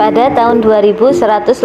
Pada tahun 2154,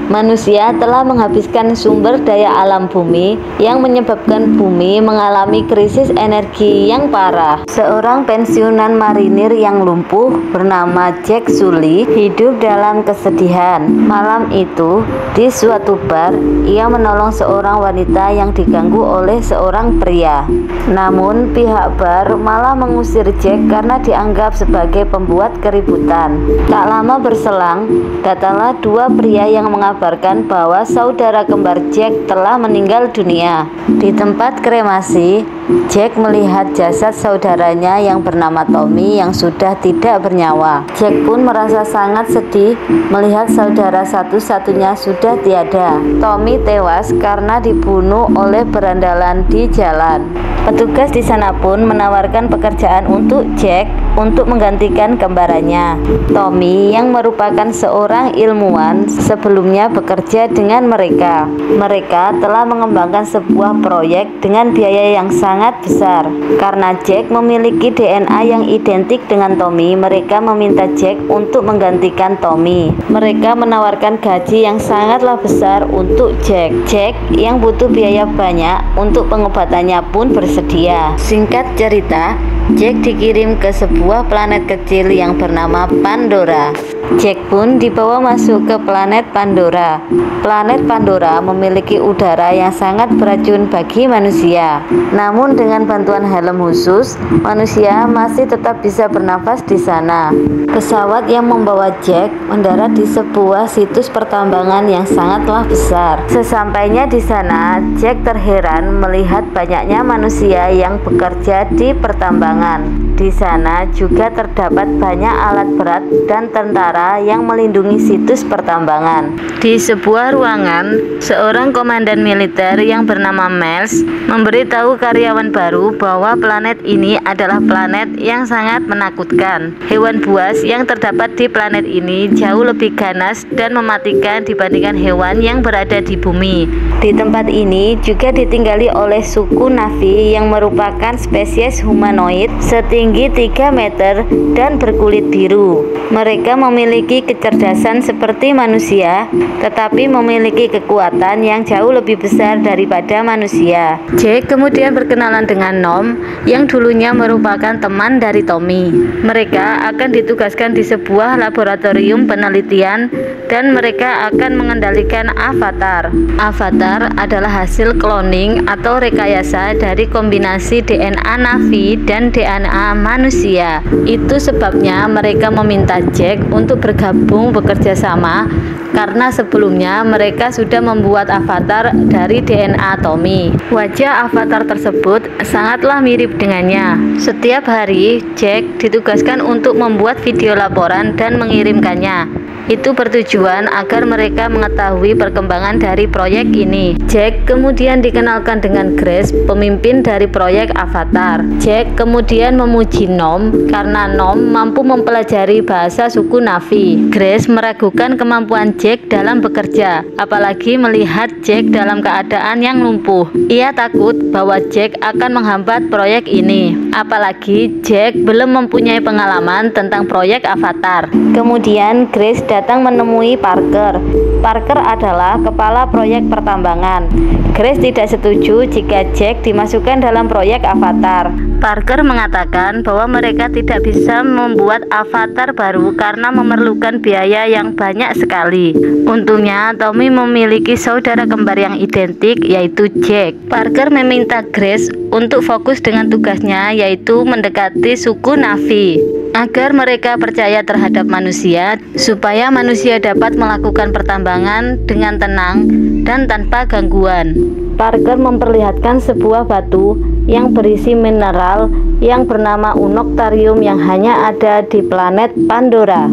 manusia telah menghabiskan sumber daya alam bumi yang menyebabkan bumi mengalami krisis energi yang parah. Seorang pensiunan marinir yang lumpuh bernama Jack Sully hidup dalam kesedihan. Malam itu, di suatu bar, ia menolong seorang wanita yang diganggu oleh seorang pria. Namun, pihak bar malah mengusir Jack karena dianggap sebagai pembuat keributan. Tak lama berselang, datanglah dua pria yang mengabarkan bahwa saudara kembar Jack telah meninggal dunia. Di tempat kremasi, Jack melihat jasad saudaranya yang bernama Tommy yang sudah tidak bernyawa. Jack pun merasa sangat sedih melihat saudara satu-satunya sudah tiada. Tommy tewas karena dibunuh oleh berandalan di jalan. Petugas di sana pun menawarkan pekerjaan untuk Jack untuk menggantikan kembarannya. Tommy yang merupakan seorang ilmuwan sebelumnya bekerja dengan mereka. Mereka telah mengembangkan sebuah proyek dengan biaya yang sangat besar. Karena Jack memiliki DNA yang identik dengan Tommy, mereka meminta Jack untuk menggantikan Tommy. Mereka menawarkan gaji yang sangatlah besar untuk Jack. Jack yang butuh biaya banyak untuk pengobatannya pun bersedia. Singkat cerita, Jack dikirim ke sebuah planet kecil yang bernama Pandora. Jack pun dibawa masuk ke planet Pandora. Planet Pandora memiliki udara yang sangat beracun bagi manusia. Namun dengan bantuan helm khusus, manusia masih tetap bisa bernafas di sana. Pesawat yang membawa Jack mendarat di sebuah situs pertambangan yang sangatlah besar. Sesampainya di sana, Jack terheran melihat banyaknya manusia yang bekerja di pertambangan. Di sana juga terdapat banyak alat berat dan tentara yang melindungi situs pertambangan. Di sebuah ruangan, seorang komandan militer yang bernama Miles memberitahu karyawan baru bahwa planet ini adalah planet yang sangat menakutkan. Hewan buas yang terdapat di planet ini jauh lebih ganas dan mematikan dibandingkan hewan yang berada di bumi. Di tempat ini juga ditinggali oleh suku Na'vi yang merupakan spesies humanoid setinggi 3 meter dan berkulit biru. Mereka memiliki kecerdasan seperti manusia, tetapi memiliki kekuatan yang jauh lebih besar daripada manusia. Jack kemudian berkenalan dengan Nom yang dulunya merupakan teman dari Tommy. Mereka akan ditugaskan di sebuah laboratorium penelitian dan mereka akan mengendalikan avatar. Avatar adalah hasil cloning atau rekayasa dari kombinasi DNA Na'vi dan DNA manusia. Itu sebabnya mereka meminta Jack untuk bergabung bekerja sama karena sebelumnya mereka sudah membuat avatar dari DNA Tommy. Wajah avatar tersebut sangatlah mirip dengannya. Setiap hari, Jack ditugaskan untuk membuat video laporan dan mengirimkannya. Itu bertujuan agar mereka mengetahui perkembangan dari proyek ini. Jack kemudian dikenalkan dengan Grace, pemimpin dari proyek Avatar. Jack kemudian memuji Nom karena Nom mampu mempelajari bahasa suku Na'vi. Grace meragukan kemampuan Jack dalam bekerja, apalagi melihat Jack dalam keadaan yang lumpuh. Ia takut bahwa Jack akan menghambat proyek ini, apalagi Jack belum mempunyai pengalaman tentang proyek Avatar. Kemudian Grace datang menemui Parker. Parker adalah kepala proyek pertambangan. Grace tidak setuju jika Jack dimasukkan dalam proyek Avatar. Parker mengatakan bahwa mereka tidak bisa membuat avatar baru karena memerlukan biaya yang banyak sekali. Untungnya Tommy memiliki saudara kembar yang identik, yaitu Jack. Parker meminta Grace untuk fokus dengan tugasnya, yaitu mendekati suku Na'vi agar mereka percaya terhadap manusia, supaya manusia dapat melakukan pertambangan dengan tenang dan tanpa gangguan. Parker memperlihatkan sebuah batu yang berisi mineral yang bernama unoktarium yang hanya ada di planet Pandora.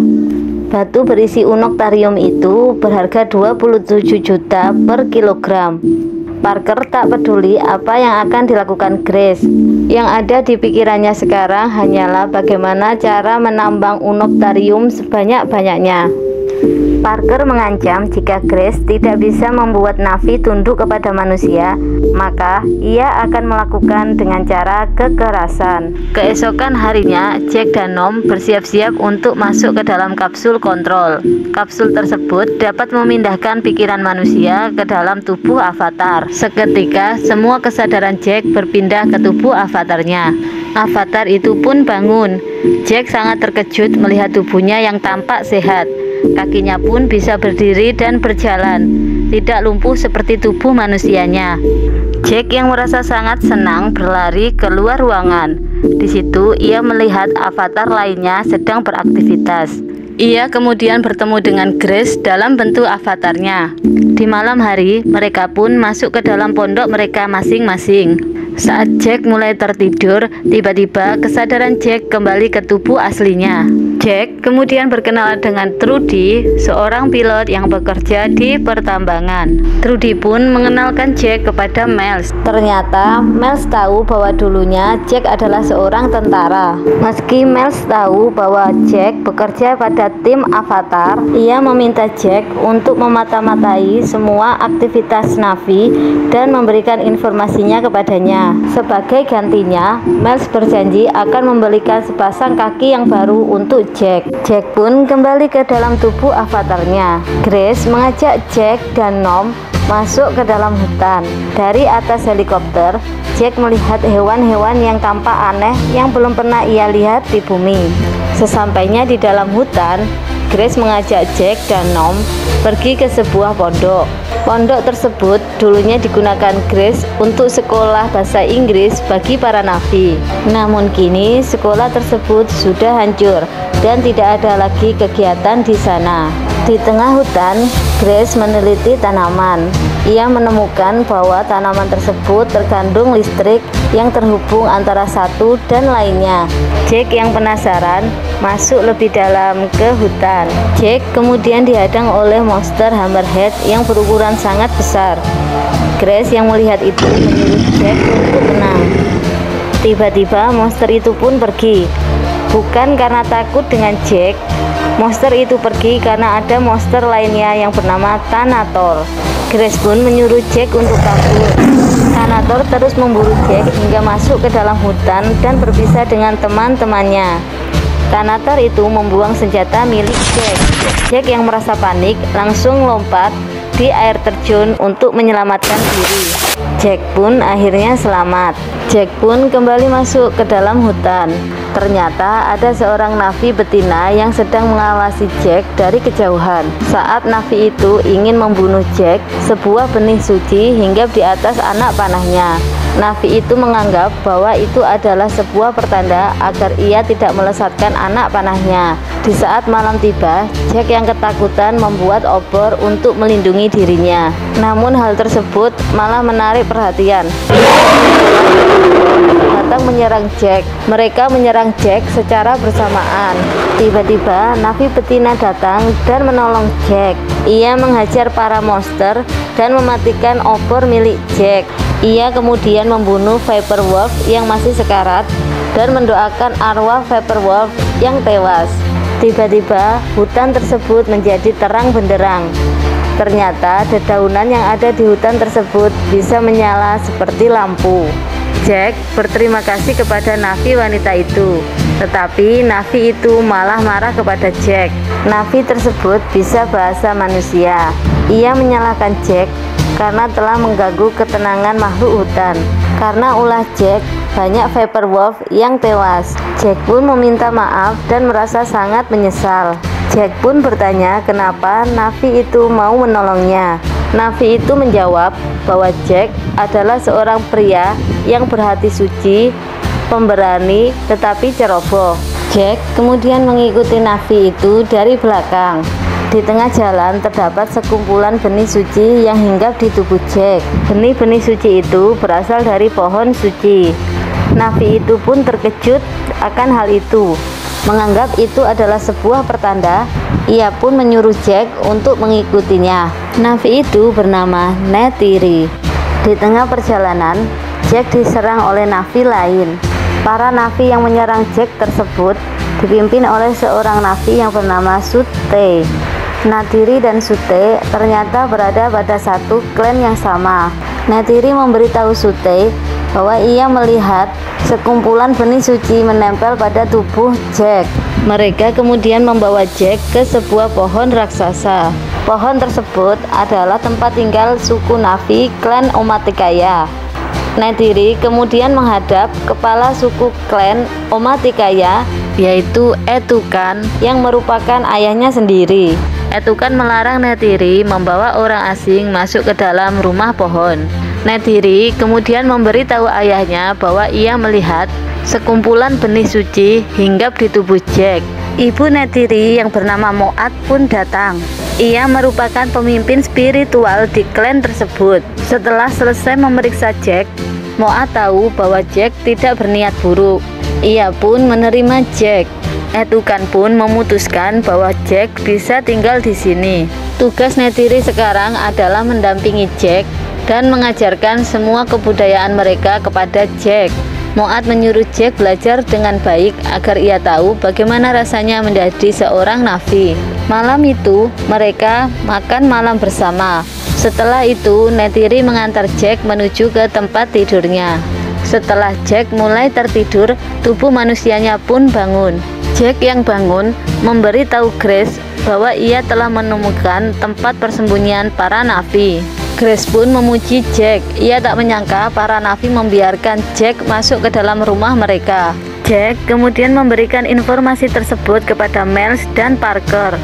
Batu berisi unoktarium itu berharga 27 juta per kilogram. Parker tak peduli apa yang akan dilakukan Grace. Yang ada di pikirannya sekarang hanyalah bagaimana cara menambang unoktarium sebanyak-banyaknya. Parker mengancam jika Grace tidak bisa membuat Navi tunduk kepada manusia, maka ia akan melakukan dengan cara kekerasan. Keesokan harinya, Jack dan Nom bersiap-siap untuk masuk ke dalam kapsul kontrol. Kapsul tersebut dapat memindahkan pikiran manusia ke dalam tubuh avatar. Seketika, semua kesadaran Jack berpindah ke tubuh avatarnya. Avatar itu pun bangun. Jack sangat terkejut melihat tubuhnya yang tampak sehat. Kakinya pun bisa berdiri dan berjalan, tidak lumpuh seperti tubuh manusianya. Jack yang merasa sangat senang berlari keluar ruangan. Di situ ia melihat avatar lainnya sedang beraktivitas. Ia kemudian bertemu dengan Grace dalam bentuk avatarnya. Di malam hari, mereka pun masuk ke dalam pondok mereka masing-masing. Saat Jack mulai tertidur, tiba-tiba kesadaran Jack kembali ke tubuh aslinya. Jack kemudian berkenalan dengan Trudy, seorang pilot yang bekerja di pertambangan. Trudy pun mengenalkan Jack kepada Miles. Ternyata Miles tahu bahwa dulunya Jack adalah seorang tentara. Meski Miles tahu bahwa Jack bekerja pada tim Avatar, ia meminta Jack untuk memata-matai semua aktivitas Navi dan memberikan informasinya kepadanya. Sebagai gantinya, Miles berjanji akan membelikan sepasang kaki yang baru untuk Jack. Jack pun kembali ke dalam tubuh avatarnya. Grace mengajak Jack dan Nom masuk ke dalam hutan. Dari atas helikopter, Jack melihat hewan-hewan yang tampak aneh yang belum pernah ia lihat di bumi. Sesampainya di dalam hutan, Grace mengajak Jack dan Nom pergi ke sebuah pondok. Pondok tersebut dulunya digunakan Grace untuk sekolah bahasa Inggris bagi para Navi. Namun kini sekolah tersebut sudah hancur dan tidak ada lagi kegiatan di sana. Di tengah hutan, Grace meneliti tanaman. Ia menemukan bahwa tanaman tersebut terkandung listrik yang terhubung antara satu dan lainnya. Jack yang penasaran masuk lebih dalam ke hutan. Jack kemudian dihadang oleh monster hammerhead yang berukuran sangat besar. Grace yang melihat itu menyuruh Jack untuk tenang. Tiba-tiba monster itu pun pergi. Bukan karena takut dengan Jack, monster itu pergi karena ada monster lainnya yang bernama Thanator. Grace pun menyuruh Jack untuk kabur. Thanator terus memburu Jack hingga masuk ke dalam hutan dan berpisah dengan teman-temannya. Thanator itu membuang senjata milik Jack. Jack yang merasa panik langsung lompat di air terjun untuk menyelamatkan diri. Jack pun akhirnya selamat. Jack pun kembali masuk ke dalam hutan. Ternyata ada seorang Navi betina yang sedang mengawasi Jack dari kejauhan. Saat Navi itu ingin membunuh Jack, sebuah benih suci hinggap di atas anak panahnya. Navi itu menganggap bahwa itu adalah sebuah pertanda agar ia tidak melesatkan anak panahnya. Di saat malam tiba, Jack yang ketakutan membuat obor untuk melindungi dirinya. Namun hal tersebut malah menarik perhatian. Datang menyerang Jack. Mereka menyerang Jack secara bersamaan. Tiba-tiba Navi betina datang dan menolong Jack. Ia menghajar para monster dan mematikan obor milik Jack. Ia kemudian membunuh Viper Wolf yang masih sekarat dan mendoakan arwah Viper Wolf yang tewas. Tiba-tiba hutan tersebut menjadi terang benderang. Ternyata dedaunan yang ada di hutan tersebut bisa menyala seperti lampu. Jack berterima kasih kepada Navi wanita itu, tetapi Navi itu malah marah kepada Jack. Navi tersebut bisa bahasa manusia. Ia menyalahkan Jack karena telah mengganggu ketenangan makhluk hutan. Karena ulah Jack, banyak Viper Wolf yang tewas. Jack pun meminta maaf dan merasa sangat menyesal. Jack pun bertanya kenapa Navi itu mau menolongnya. Navi itu menjawab bahwa Jack adalah seorang pria yang berhati suci, pemberani, tetapi ceroboh. Jack kemudian mengikuti Navi itu dari belakang. Di tengah jalan terdapat sekumpulan benih suci yang hinggap di tubuh Jack. Benih-benih suci itu berasal dari pohon suci. Navi itu pun terkejut akan hal itu. Menganggap itu adalah sebuah pertanda, ia pun menyuruh Jack untuk mengikutinya. Navi itu bernama Neytiri. Di tengah perjalanan, Jack diserang oleh Navi lain. Para Navi yang menyerang Jack tersebut dipimpin oleh seorang Navi yang bernama Sute. Neytiri dan Sute ternyata berada pada satu klan yang sama. Neytiri memberitahu Sute bahwa ia melihat sekumpulan benih suci menempel pada tubuh Jack. Mereka kemudian membawa Jack ke sebuah pohon raksasa. Pohon tersebut adalah tempat tinggal suku Na'vi klan Omaticaya. Neytiri kemudian menghadap kepala suku klan Omaticaya, yaitu Etukan, yang merupakan ayahnya sendiri. Etukan melarang Neytiri membawa orang asing masuk ke dalam rumah pohon. Neytiri kemudian memberitahu ayahnya bahwa ia melihat sekumpulan benih suci hinggap di tubuh Jack. Ibu Neytiri yang bernama Moat pun datang. Ia merupakan pemimpin spiritual di klan tersebut. Setelah selesai memeriksa Jack, Moat tahu bahwa Jack tidak berniat buruk. Ia pun menerima Jack. Etukan pun memutuskan bahwa Jack bisa tinggal di sini. Tugas Neytiri sekarang adalah mendampingi Jack dan mengajarkan semua kebudayaan mereka kepada Jack. Moat menyuruh Jack belajar dengan baik agar ia tahu bagaimana rasanya menjadi seorang Na'vi. Malam itu, mereka makan malam bersama. Setelah itu, Neytiri mengantar Jack menuju ke tempat tidurnya. Setelah Jack mulai tertidur, tubuh manusianya pun bangun. Jack yang bangun memberitahu Grace bahwa ia telah menemukan tempat persembunyian para Na'vi. Grace pun memuji Jack. Ia tak menyangka para Na'vi membiarkan Jack masuk ke dalam rumah mereka. Jack kemudian memberikan informasi tersebut kepada Miles dan Parker.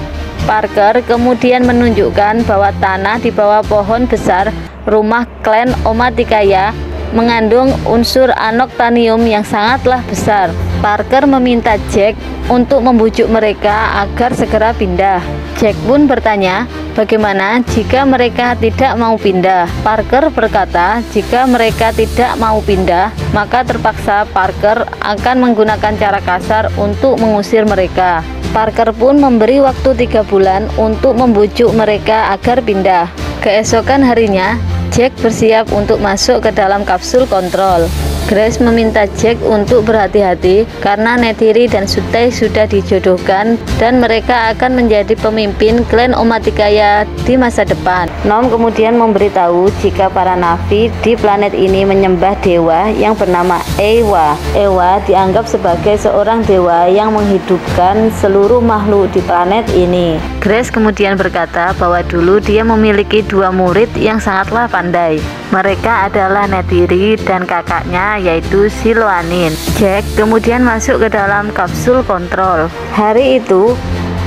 Parker kemudian menunjukkan bahwa tanah di bawah pohon besar rumah klan Omaticaya mengandung unsur anoktanium yang sangatlah besar. Parker meminta Jack untuk membujuk mereka agar segera pindah. Jack pun bertanya, bagaimana jika mereka tidak mau pindah? Parker berkata, jika mereka tidak mau pindah, maka terpaksa Parker akan menggunakan cara kasar untuk mengusir mereka. Parker pun memberi waktu 3 bulan untuk membujuk mereka agar pindah. Keesokan harinya, Jack bersiap untuk masuk ke dalam kapsul kontrol. Grace meminta Jack untuk berhati-hati karena Neytiri dan Sute sudah dijodohkan dan mereka akan menjadi pemimpin klan Omaticaya di masa depan. Nom kemudian memberitahu jika para Na'vi di planet ini menyembah dewa yang bernama Eywa. Eywa dianggap sebagai seorang dewa yang menghidupkan seluruh makhluk di planet ini. Grace kemudian berkata bahwa dulu dia memiliki 2 murid yang sangatlah pandai. Mereka adalah Neytiri dan kakaknya, yaitu Siloanin. Jack kemudian masuk ke dalam kapsul kontrol. Hari itu,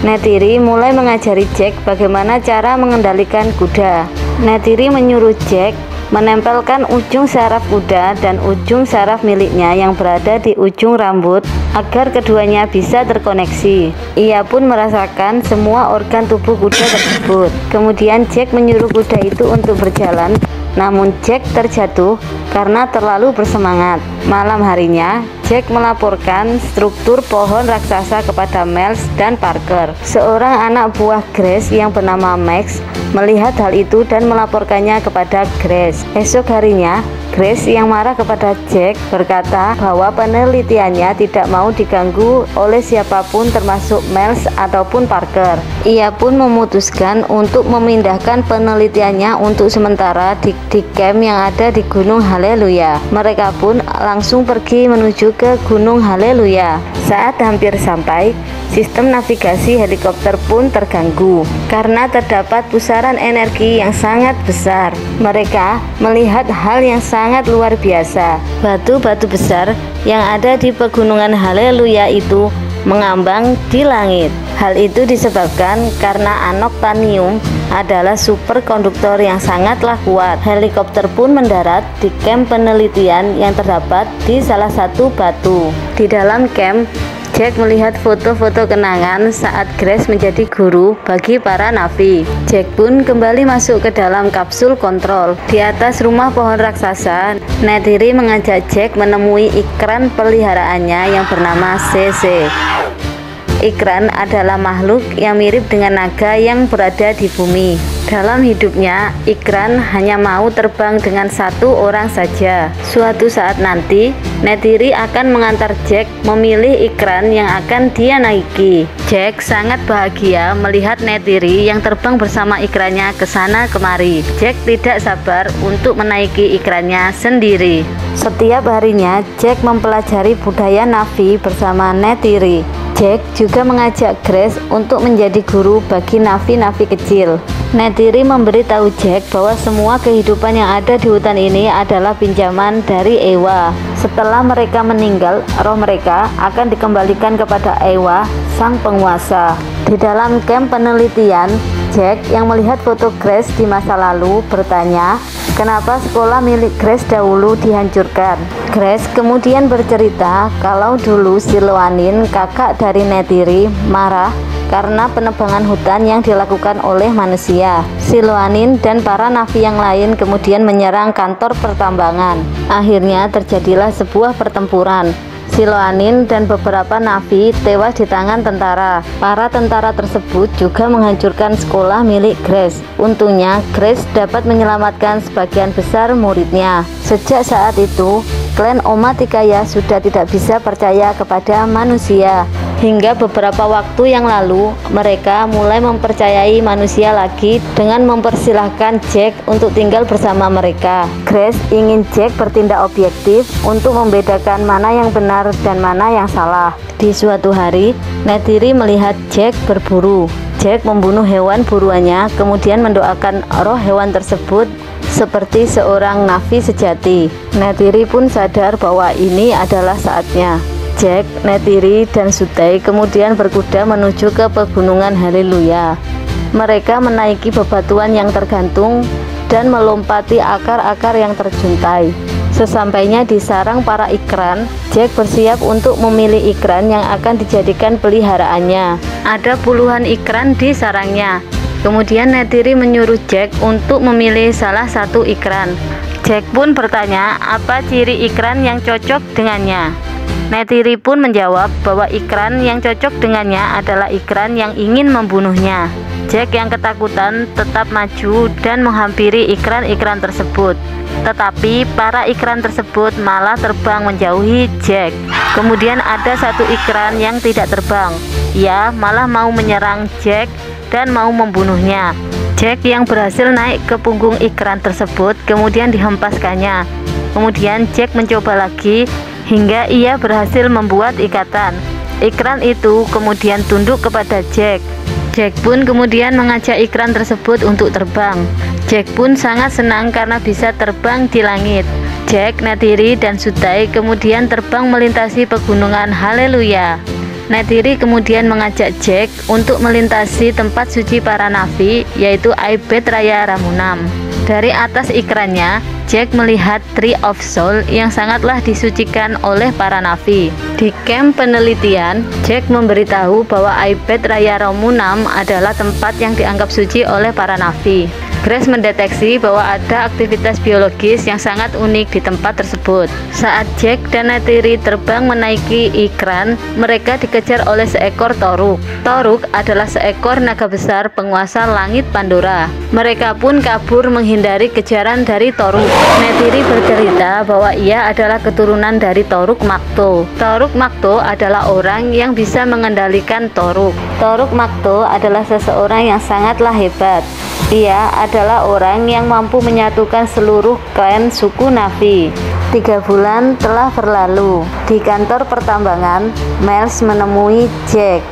Neytiri mulai mengajari Jack bagaimana cara mengendalikan kuda. Neytiri menyuruh Jack menempelkan ujung saraf kuda dan ujung saraf miliknya yang berada di ujung rambut agar keduanya bisa terkoneksi. Ia pun merasakan semua organ tubuh kuda tersebut. Kemudian Jack menyuruh kuda itu untuk berjalan, namun Jack terjatuh karena terlalu bersemangat. Malam harinya, Jack melaporkan struktur pohon raksasa kepada Miles dan Parker. Seorang anak buah Grace yang bernama Max melihat hal itu dan melaporkannya kepada Grace. Esok harinya, Grace yang marah kepada Jack berkata bahwa penelitiannya tidak mau diganggu oleh siapapun termasuk Miles ataupun Parker. Ia pun memutuskan untuk memindahkan penelitiannya untuk sementara di camp yang ada di Gunung Haleluya. Mereka pun langsung pergi menuju ke Gunung Haleluya. Saat hampir sampai, sistem navigasi helikopter pun terganggu karena terdapat pusaran energi yang sangat besar. Mereka melihat hal yang sangat luar biasa. Batu-batu besar yang ada di pegunungan Haleluya itu mengambang di langit. Hal itu disebabkan karena anoktanium adalah superkonduktor yang sangatlah kuat. Helikopter pun mendarat di camp penelitian yang terdapat di salah satu batu. Di dalam camp, Jack melihat foto-foto kenangan saat Grace menjadi guru bagi para Na'vi. Jack pun kembali masuk ke dalam kapsul kontrol. Di atas rumah pohon raksasa, Neytiri mengajak Jack menemui ikran peliharaannya yang bernama CC. Ikran adalah makhluk yang mirip dengan naga yang berada di bumi. Dalam hidupnya, Ikran hanya mau terbang dengan satu orang saja. Suatu saat nanti, Neytiri akan mengantar Jack memilih ikran yang akan dia naiki. Jack sangat bahagia melihat Neytiri yang terbang bersama ikrannya ke sana kemari. Jack tidak sabar untuk menaiki ikrannya sendiri. Setiap harinya Jack mempelajari budaya Na'vi bersama Neytiri. Jack juga mengajak Grace untuk menjadi guru bagi Na'vi-Na'vi kecil. Neytiri memberitahu Jack bahwa semua kehidupan yang ada di hutan ini adalah pinjaman dari Ewa. Setelah mereka meninggal, roh mereka akan dikembalikan kepada Ewa, sang penguasa. Di dalam camp penelitian, Jack yang melihat foto Grace di masa lalu bertanya, kenapa sekolah milik Grace dahulu dihancurkan. Grace kemudian bercerita kalau dulu Silwanin, kakak dari Neytiri, marah karena penebangan hutan yang dilakukan oleh manusia. Silwanin dan para Na'vi yang lain kemudian menyerang kantor pertambangan. Akhirnya terjadilah sebuah pertempuran. Silwanin dan beberapa Na'vi tewas di tangan tentara. Para tentara tersebut juga menghancurkan sekolah milik Grace. Untungnya Grace dapat menyelamatkan sebagian besar muridnya. Sejak saat itu, klan Omaticaya sudah tidak bisa percaya kepada manusia. Hingga beberapa waktu yang lalu, mereka mulai mempercayai manusia lagi dengan mempersilahkan Jack untuk tinggal bersama mereka. Grace ingin Jack bertindak objektif untuk membedakan mana yang benar dan mana yang salah. Di suatu hari, Neytiri melihat Jack berburu. Jack membunuh hewan buruannya, kemudian mendoakan roh hewan tersebut seperti seorang Na'vi sejati. Neytiri pun sadar bahwa ini adalah saatnya. Jack, Neytiri, dan Sutai kemudian berkuda menuju ke pegunungan Haleluya. Mereka menaiki bebatuan yang tergantung dan melompati akar-akar yang terjuntai. Sesampainya di sarang para ikran, Jack bersiap untuk memilih ikran yang akan dijadikan peliharaannya. Ada puluhan ikran di sarangnya. Kemudian Neytiri menyuruh Jack untuk memilih salah satu ikran. Jack pun bertanya apa ciri ikran yang cocok dengannya. Neytiri pun menjawab bahwa ikran yang cocok dengannya adalah ikran yang ingin membunuhnya. Jack yang ketakutan tetap maju dan menghampiri ikran-ikran tersebut. Tetapi para ikran tersebut malah terbang menjauhi Jack. Kemudian ada satu ikran yang tidak terbang. Ia malah mau menyerang Jack dan mau membunuhnya. Jack yang berhasil naik ke punggung ikran tersebut kemudian dihempaskannya. Kemudian Jack mencoba lagi hingga ia berhasil membuat ikatan. Ikran itu kemudian tunduk kepada Jack. Jack pun kemudian mengajak ikran tersebut untuk terbang. Jack pun sangat senang karena bisa terbang di langit. Jack, Neytiri, dan Sutai kemudian terbang melintasi pegunungan Haleluya. Neytiri kemudian mengajak Jack untuk melintasi tempat suci para Na'vi, yaitu Aibet Raya Ramunam. Dari atas ikrannya, Jack melihat Tree of Soul yang sangatlah disucikan oleh para Na'vi. Di camp penelitian, Jack memberitahu bahwa Aibet Raya Ramunam adalah tempat yang dianggap suci oleh para Na'vi. Grace mendeteksi bahwa ada aktivitas biologis yang sangat unik di tempat tersebut. Saat Jack dan Neytiri terbang menaiki ikran, mereka dikejar oleh seekor toruk. Toruk adalah seekor naga besar penguasa langit Pandora. Mereka pun kabur menghindari kejaran dari toruk. Neytiri bercerita bahwa ia adalah keturunan dari Toruk Makto. Toruk Makto adalah orang yang bisa mengendalikan toruk. Toruk Makto adalah seseorang yang sangatlah hebat. Ia adalah orang yang mampu menyatukan seluruh klan suku Na'vi. 3 bulan telah berlalu. Di kantor pertambangan, Miles menemui Jack.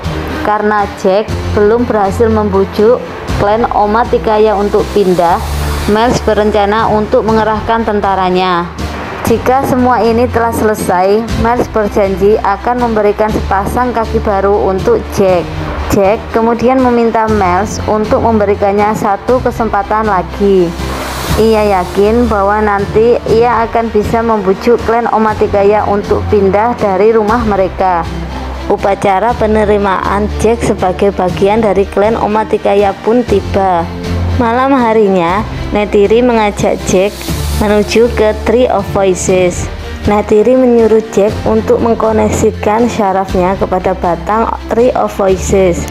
Karena Jack belum berhasil membujuk klan Omaticaya untuk pindah, Miles berencana untuk mengerahkan tentaranya. Jika semua ini telah selesai, Miles berjanji akan memberikan sepasang kaki baru untuk Jack. Jack kemudian meminta Miles untuk memberikannya satu kesempatan lagi. Ia yakin bahwa nanti ia akan bisa membujuk klan Omaticaya untuk pindah dari rumah mereka. Upacara penerimaan Jack sebagai bagian dari klan Omaticaya pun tiba. Malam harinya, Neytiri mengajak Jack menuju ke Tree of Voices. Neytiri menyuruh Jack untuk mengkoneksikan syarafnya kepada batang Tree of Voices.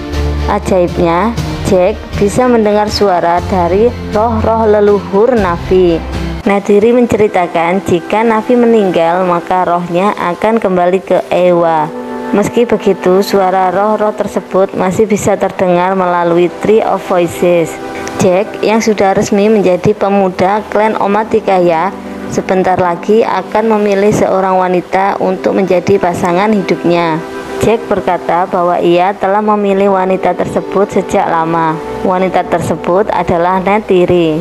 Ajaibnya, Jack bisa mendengar suara dari roh-roh leluhur Na'vi. Neytiri menceritakan jika Na'vi meninggal maka rohnya akan kembali ke Eywa. Meski begitu, suara roh-roh tersebut masih bisa terdengar melalui Tree of Voices. Jack yang sudah resmi menjadi pemuda klan Omaticaya sebentar lagi akan memilih seorang wanita untuk menjadi pasangan hidupnya. Jack berkata bahwa ia telah memilih wanita tersebut sejak lama. Wanita tersebut adalah Neytiri.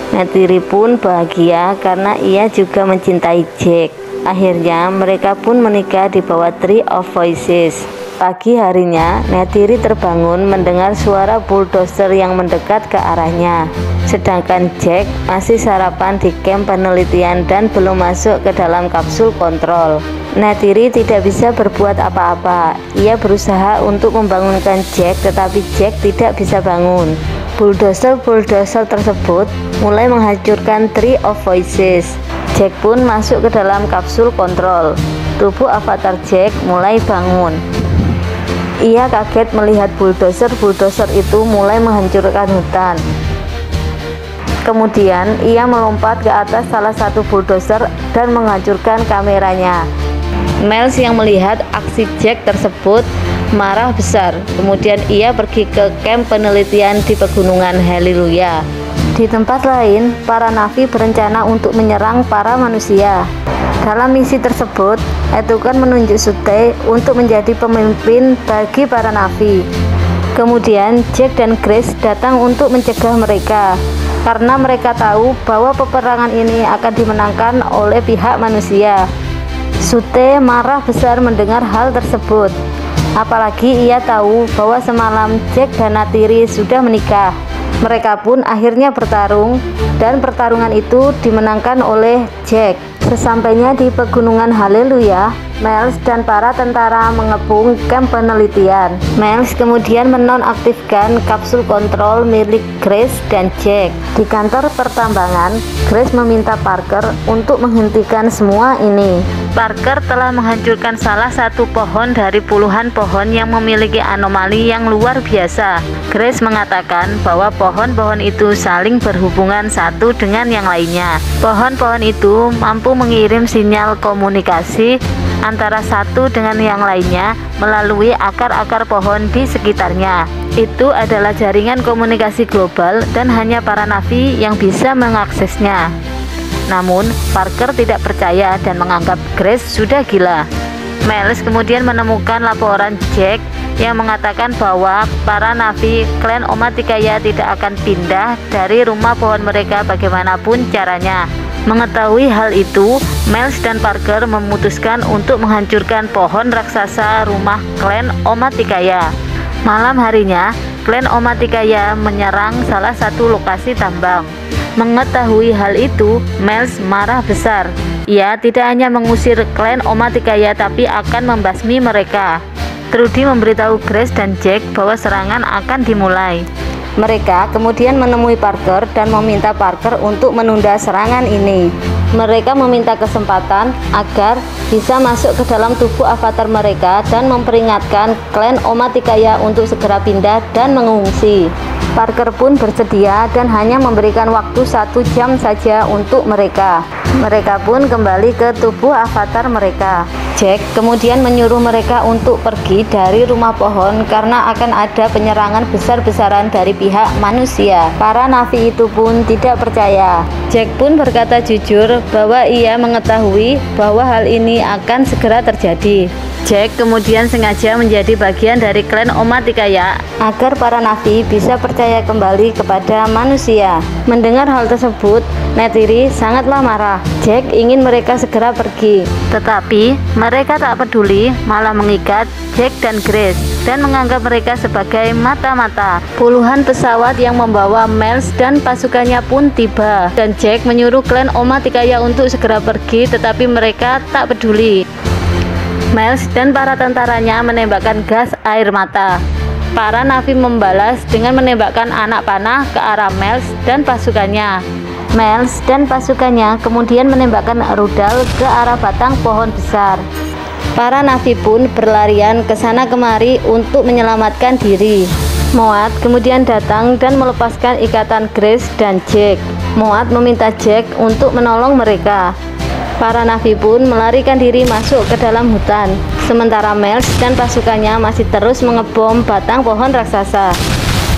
Neytiri pun bahagia karena ia juga mencintai Jack. Akhirnya mereka pun menikah di bawah Tree of Voices. Pagi harinya, Neytiri terbangun mendengar suara bulldozer yang mendekat ke arahnya. Sedangkan Jack masih sarapan di kamp penelitian dan belum masuk ke dalam kapsul kontrol. Neytiri tidak bisa berbuat apa-apa. Ia berusaha untuk membangunkan Jack, tetapi Jack tidak bisa bangun. Bulldozer tersebut mulai menghancurkan Tree of Voices. Jack pun masuk ke dalam kapsul kontrol. Tubuh avatar Jack mulai bangun. Ia kaget melihat bulldozer itu mulai menghancurkan hutan. Kemudian ia melompat ke atas salah satu bulldozer dan menghancurkan kameranya. Miles yang melihat aksi Jack tersebut marah besar. Kemudian ia pergi ke kamp penelitian di pegunungan Haleluya. Di tempat lain, para Na'vi berencana untuk menyerang para manusia. Dalam misi tersebut, Etukan menunjuk Sute untuk menjadi pemimpin bagi para Na'vi. Kemudian Jack dan Grace datang untuk mencegah mereka karena mereka tahu bahwa peperangan ini akan dimenangkan oleh pihak manusia. Sute marah besar mendengar hal tersebut. Apalagi ia tahu bahwa semalam Jack dan Neytiri sudah menikah. Mereka pun akhirnya bertarung dan pertarungan itu dimenangkan oleh Jack. Sesampainya di pegunungan Haleluya, Miles dan para tentara mengepung kamp penelitian. Miles kemudian menonaktifkan kapsul kontrol milik Grace dan Jack. Di kantor pertambangan, Grace meminta Parker untuk menghentikan semua ini. Parker telah menghancurkan salah satu pohon dari puluhan pohon yang memiliki anomali yang luar biasa. Grace mengatakan bahwa pohon-pohon itu saling berhubungan satu dengan yang lainnya. Pohon-pohon itu mampu mengirim sinyal komunikasi antara satu dengan yang lainnya melalui akar-akar pohon di sekitarnya. Itu adalah jaringan komunikasi global dan hanya para Na'vi yang bisa mengaksesnya. Namun, Parker tidak percaya dan menganggap Grace sudah gila. Miles kemudian menemukan laporan Jack yang mengatakan bahwa para Na'vi klan Omaticaya tidak akan pindah dari rumah pohon mereka bagaimanapun caranya. Mengetahui hal itu, Miles dan Parker memutuskan untuk menghancurkan pohon raksasa rumah klan Omaticaya. Malam harinya, klan Omaticaya menyerang salah satu lokasi tambang. Mengetahui hal itu, Miles marah besar. Ia tidak hanya mengusir klan Omaticaya tapi akan membasmi mereka. Trudy memberitahu Grace dan Jack bahwa serangan akan dimulai. Mereka kemudian menemui Parker dan meminta Parker untuk menunda serangan ini. Mereka meminta kesempatan agar bisa masuk ke dalam tubuh avatar mereka dan memperingatkan klan Omaticaya untuk segera pindah dan mengungsi. Parker pun bersedia dan hanya memberikan waktu 1 jam saja untuk mereka. Mereka pun kembali ke tubuh avatar mereka. Jack kemudian menyuruh mereka untuk pergi dari rumah pohon karena akan ada penyerangan besar-besaran dari pihak manusia. Para Na'vi itu pun tidak percaya. Jack pun berkata jujur bahwa ia mengetahui bahwa hal ini akan segera terjadi. Jack kemudian sengaja menjadi bagian dari klan Omaticaya agar para Na'vi bisa percaya kembali kepada manusia. Mendengar hal tersebut, Neytiri sangatlah marah. Jack ingin mereka segera pergi, tetapi mereka tak peduli, malah mengikat Jack dan Grace dan menganggap mereka sebagai mata-mata. Puluhan pesawat yang membawa Miles dan pasukannya pun tiba, dan Jack menyuruh klan Omaticaya untuk segera pergi, tetapi mereka tak peduli. Miles dan para tentaranya menembakkan gas air mata. Para Na'vi membalas dengan menembakkan anak panah ke arah Miles dan pasukannya. Miles dan pasukannya kemudian menembakkan rudal ke arah batang pohon besar. Para Na'vi pun berlarian ke sana kemari untuk menyelamatkan diri. Moat kemudian datang dan melepaskan ikatan Grace dan Jack. Moat meminta Jack untuk menolong mereka. Para navi pun melarikan diri masuk ke dalam hutan, sementara Miles dan pasukannya masih terus mengebom batang pohon raksasa.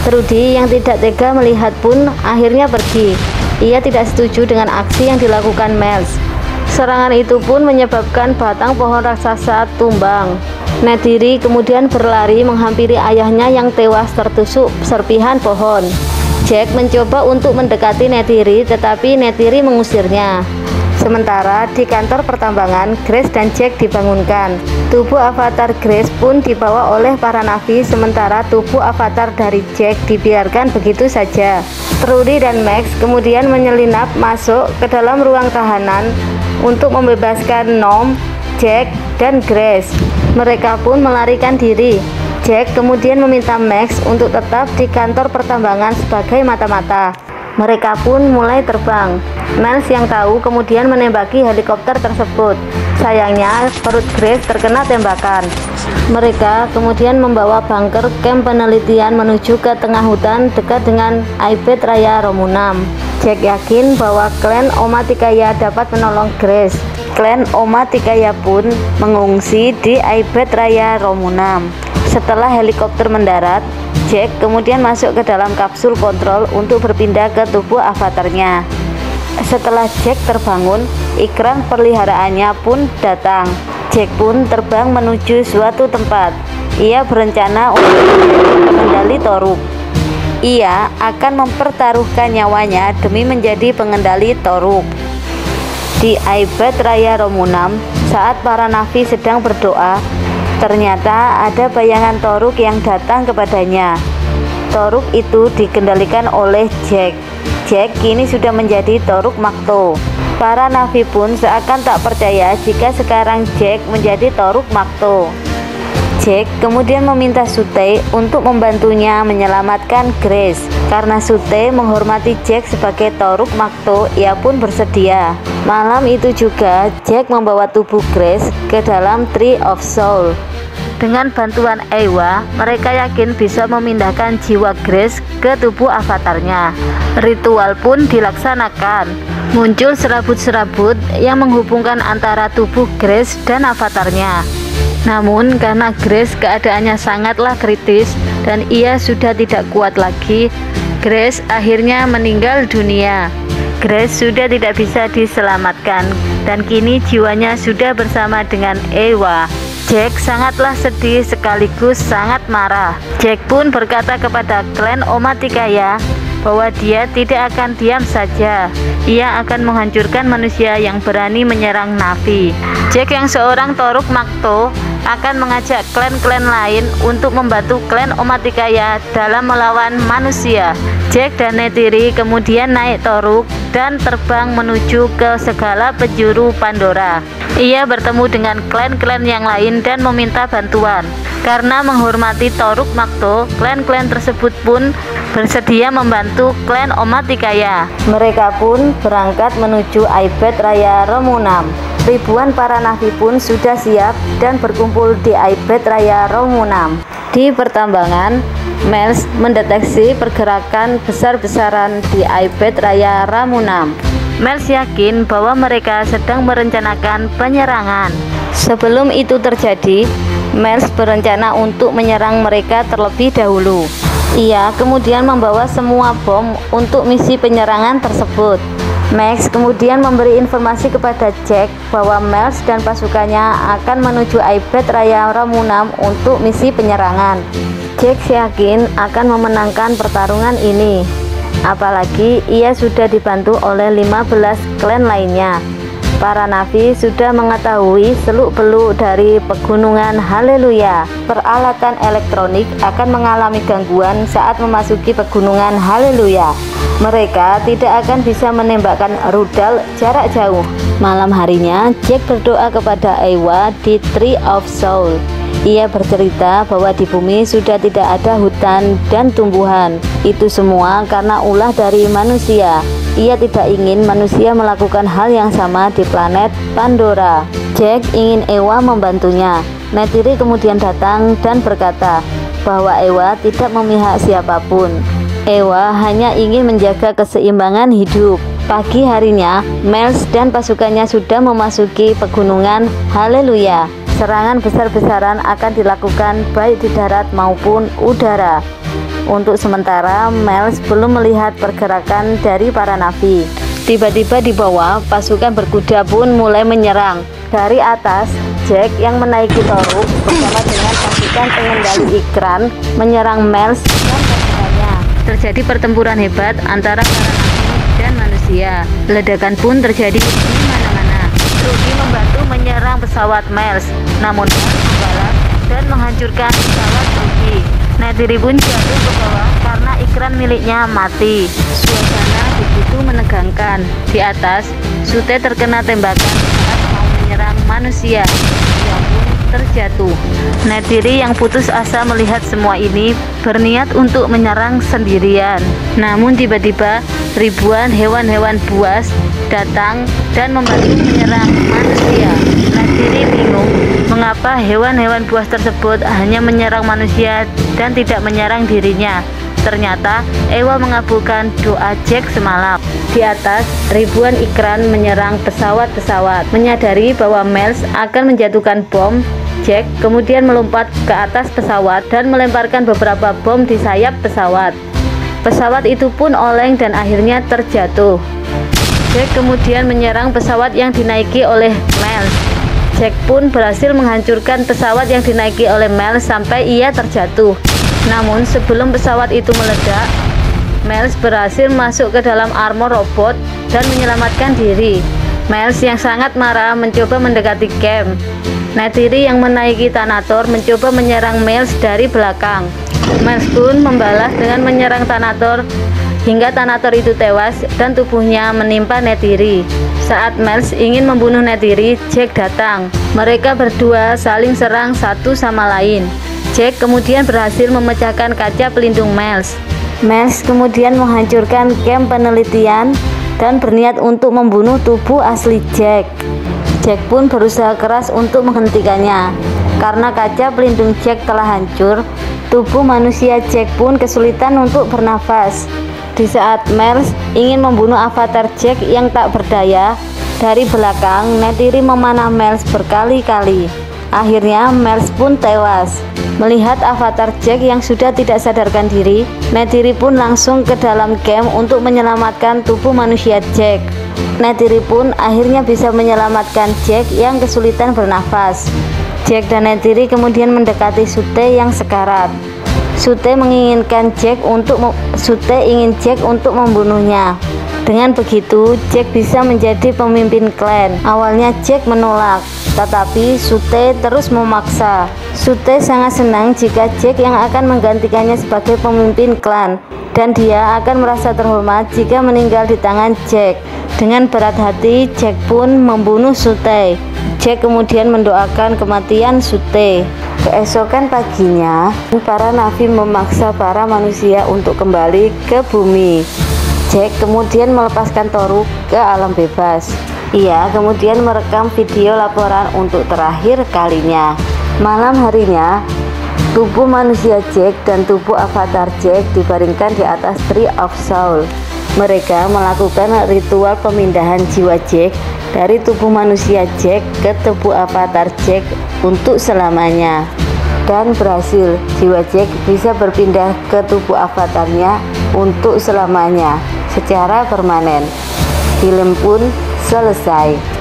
Trudy yang tidak tega melihat pun akhirnya pergi. Ia tidak setuju dengan aksi yang dilakukan Miles. Serangan itu pun menyebabkan batang pohon raksasa tumbang. Neytiri kemudian berlari menghampiri ayahnya yang tewas tertusuk serpihan pohon. Jack mencoba untuk mendekati Neytiri, tetapi Neytiri mengusirnya. Sementara di kantor pertambangan, Grace dan Jack dibangunkan. Tubuh avatar Grace pun dibawa oleh para navi, sementara tubuh avatar dari Jack dibiarkan begitu saja. Trudy dan Max kemudian menyelinap masuk ke dalam ruang tahanan untuk membebaskan Nom, Jack, dan Grace. Mereka pun melarikan diri. Jack kemudian meminta Max untuk tetap di kantor pertambangan sebagai mata-mata. Mereka pun mulai terbang. Miles yang tahu kemudian menembaki helikopter tersebut. Sayangnya perut Grace terkena tembakan. Mereka kemudian membawa bunker camp penelitian menuju ke tengah hutan dekat dengan Aibet Raya Romunam. Jack yakin bahwa klan Omaticaya dapat menolong Grace. Klan Omaticaya pun mengungsi di Aibet Raya Romunam. Setelah helikopter mendarat, Jack kemudian masuk ke dalam kapsul kontrol untuk berpindah ke tubuh avatarnya. Setelah Jack terbangun, ikran peliharaannya pun datang. Jack pun terbang menuju suatu tempat. Ia berencana untuk menjadi pengendali Toruk. Ia akan mempertaruhkan nyawanya demi menjadi pengendali Toruk. Di Aibet Raya Romunam, saat para navi sedang berdoa, ternyata ada bayangan Toruk yang datang kepadanya. Toruk itu dikendalikan oleh Jack. Jack kini sudah menjadi Toruk Makto. Para navi pun seakan tak percaya jika sekarang Jack menjadi Toruk Makto. Jack kemudian meminta Sute untuk membantunya menyelamatkan Grace. Karena Sute menghormati Jack sebagai Toruk Makto, ia pun bersedia. Malam itu juga Jack membawa tubuh Grace ke dalam Tree of Soul. Dengan bantuan Eywa, mereka yakin bisa memindahkan jiwa Grace ke tubuh avatarnya. Ritual pun dilaksanakan. Muncul serabut-serabut yang menghubungkan antara tubuh Grace dan avatarnya. Namun karena Grace keadaannya sangatlah kritis dan ia sudah tidak kuat lagi, Grace akhirnya meninggal dunia. Grace sudah tidak bisa diselamatkan dan kini jiwanya sudah bersama dengan Eywa. Jack sangatlah sedih sekaligus sangat marah. Jack pun berkata kepada klan Omaticaya bahwa dia tidak akan diam saja. Ia akan menghancurkan manusia yang berani menyerang Navi. Jack yang seorang Toruk Makto akan mengajak klan-klan lain untuk membantu klan Omaticaya dalam melawan manusia. Jack dan Neytiri kemudian naik Toruk dan terbang menuju ke segala penjuru Pandora. Ia bertemu dengan klan-klan yang lain dan meminta bantuan. Karena menghormati Toruk Makto, klan-klan tersebut pun bersedia membantu klan Omaticaya. Mereka pun berangkat menuju Aibet Raya Romunam. Ribuan para navi pun sudah siap dan berkumpul di Aibet Raya Romunam. Di pertambangan, Miles mendeteksi pergerakan besar-besaran di Aibet Raya Romunam. Miles yakin bahwa mereka sedang merencanakan penyerangan. Sebelum itu terjadi, Miles berencana untuk menyerang mereka terlebih dahulu. Ia kemudian membawa semua bom untuk misi penyerangan tersebut. Max kemudian memberi informasi kepada Jack bahwa Miles dan pasukannya akan menuju Aibet Raya Romunam untuk misi penyerangan. Jack yakin akan memenangkan pertarungan ini, apalagi ia sudah dibantu oleh 15 klan lainnya. Para navi sudah mengetahui seluk-beluk dari pegunungan Haleluya. Peralatan elektronik akan mengalami gangguan saat memasuki pegunungan Haleluya. Mereka tidak akan bisa menembakkan rudal jarak jauh. Malam harinya, Jack berdoa kepada Eywa di Tree of Soul. Ia bercerita bahwa di bumi sudah tidak ada hutan dan tumbuhan. Itu semua karena ulah dari manusia. Ia tidak ingin manusia melakukan hal yang sama di planet Pandora. Jack ingin Eywa membantunya. Neytiri kemudian datang dan berkata bahwa Eywa tidak memihak siapapun. Ewa hanya ingin menjaga keseimbangan hidup. Pagi harinya, Miles dan pasukannya sudah memasuki pegunungan Haleluya. Serangan besar-besaran akan dilakukan baik di darat maupun udara. Untuk sementara, Miles belum melihat pergerakan dari para navi. Tiba-tiba di bawah, pasukan berkuda pun mulai menyerang. Dari atas, Jack yang menaiki Toruk bersama dengan pasukan pengendali ikran menyerang Miles dan pasukannya. Terjadi pertempuran hebat antara para navi dan manusia. Ledakan pun terjadi di mana-mana. Rudy membantu menyerang pesawat Miles, namun Miles membalas dan menghancurkan pesawat Rudy. Neytiri pun jatuh ke bawah karena ikran miliknya mati. Suasana begitu menegangkan. Di atas, Sute terkena tembakan saat mau menyerang manusia. Dia pun terjatuh. Neytiri yang putus asa melihat semua ini berniat untuk menyerang sendirian. Namun tiba-tiba ribuan hewan-hewan buas datang dan membantu menyerang manusia. Neytiri bingung mengapa hewan-hewan buas tersebut hanya menyerang manusia dan tidak menyerang dirinya. Ternyata Ewa mengabulkan doa Jack semalam. Di atas, ribuan ikran menyerang pesawat-pesawat. Menyadari bahwa Miles akan menjatuhkan bom, Jack kemudian melompat ke atas pesawat dan melemparkan beberapa bom di sayap pesawat. Pesawat itu pun oleng dan akhirnya terjatuh. Jack kemudian menyerang pesawat yang dinaiki oleh Miles. Jack pun berhasil menghancurkan pesawat yang dinaiki oleh Miles sampai ia terjatuh. Namun sebelum pesawat itu meledak, Miles berhasil masuk ke dalam armor robot dan menyelamatkan diri. Miles yang sangat marah mencoba mendekati camp. Neytiri yang menaiki Thanator mencoba menyerang Miles dari belakang. Miles pun membalas dengan menyerang Thanator hingga Thanator itu tewas dan tubuhnya menimpa Neytiri. Saat Miles ingin membunuh Neytiri, Jack datang. Mereka berdua saling serang satu sama lain. Jack kemudian berhasil memecahkan kaca pelindung Miles. Miles kemudian menghancurkan camp penelitian dan berniat untuk membunuh tubuh asli Jack. Jack pun berusaha keras untuk menghentikannya. Karena kaca pelindung Jack telah hancur, tubuh manusia Jack pun kesulitan untuk bernafas. Di saat Miles ingin membunuh avatar Jack yang tak berdaya, dari belakang Neytiri memanah Miles berkali-kali. Akhirnya Miles pun tewas. Melihat avatar Jack yang sudah tidak sadarkan diri, Neytiri pun langsung ke dalam camp untuk menyelamatkan tubuh manusia Jack. Neytiri pun akhirnya bisa menyelamatkan Jack yang kesulitan bernafas. Jack dan Neytiri kemudian mendekati Sute yang sekarat. Sute ingin Jack untuk membunuhnya. Dengan begitu, Jack bisa menjadi pemimpin klan. Awalnya Jack menolak, tetapi Sute terus memaksa. Sute sangat senang jika Jack yang akan menggantikannya sebagai pemimpin klan, dan dia akan merasa terhormat jika meninggal di tangan Jack. Dengan berat hati, Jack pun membunuh Sute. Jack kemudian mendoakan kematian Sute. Keesokan paginya, para navi memaksa para manusia untuk kembali ke bumi. Jack kemudian melepaskan Toruk ke alam bebas. Ia kemudian merekam video laporan untuk terakhir kalinya. Malam harinya, tubuh manusia Jack dan tubuh avatar Jack dibaringkan di atas Tree of Soul. Mereka melakukan ritual pemindahan jiwa Jack dari tubuh manusia Jack ke tubuh avatar Jack untuk selamanya. Dan berhasil, jiwa Jack bisa berpindah ke tubuh avatarnya untuk selamanya secara permanen. Film pun selesai.